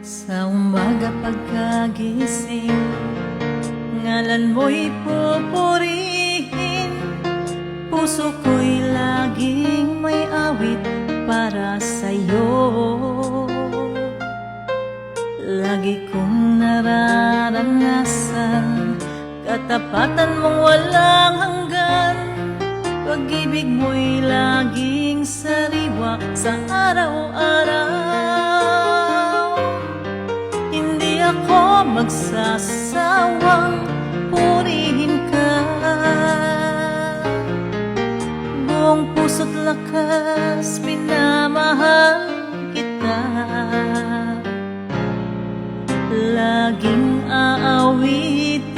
Sa umaga pagkagising, ngalan mo'y pupurihin. Puso ko'y laging may awit para sa'yo. Lagi kong nararanasan katapatan mong walang hanggan. Pag-ibig mo'y laging sariwa sa araw-araw. Hindi ako magsasawang purihin ka. Buong puso't lakas minamahal kita. Laging aawitin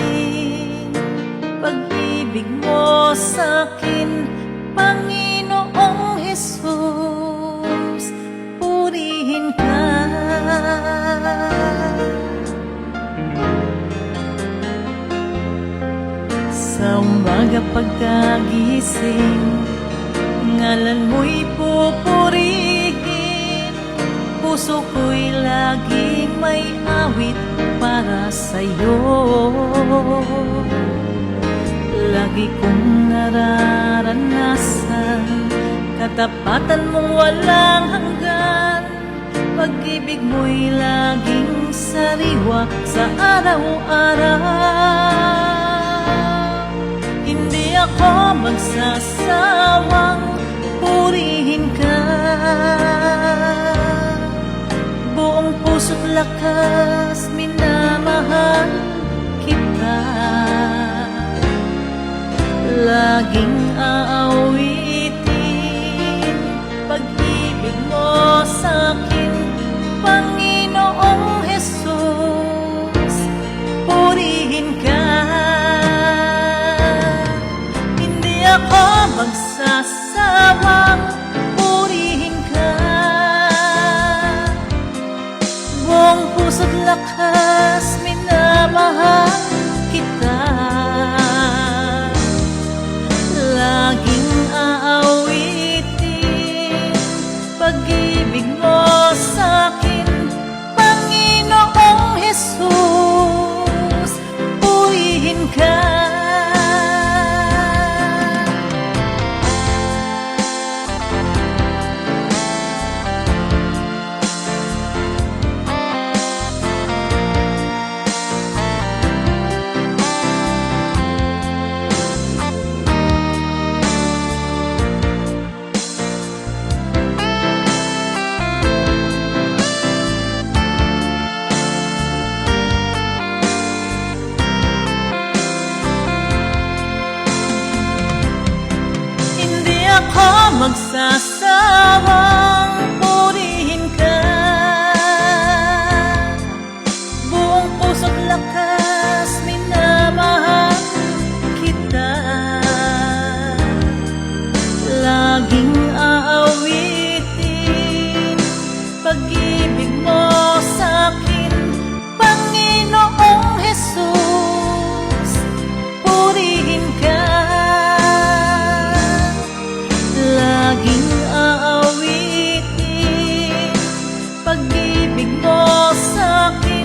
pag-ibig mo sa'kin, Panginoong Jesus, purihin ka. Sa umaga pagkagising, ngalan mo'y pupurihin. Puso ko'y laging may awit para sa'yo. Lagi kong nararanasan katapatan mong walang hanggan. Pag-ibig mo'y laging sariwa sa araw-araw. Hindi ako magsasawang purihin ka. Buong puso't lakas minamahal kita. Laging aawitin pag-ibig mo sa'kin, Panginoong Jesus, purihin ka. Hindi ako magsasawang purihin ka. Buong puso't lakas minamahal kita. Laging aawitin pag-ibig mo sa'kin, Panginoong Jesus, purihin ka. Ako magsasawang purihin ka. Buong puso't lakas minamahal kita. Laging aawitin pag-ibig mo sa'kin, Panginoong Jesus, purihin ka. Laging aawitin pag-ibig mo sa'kin,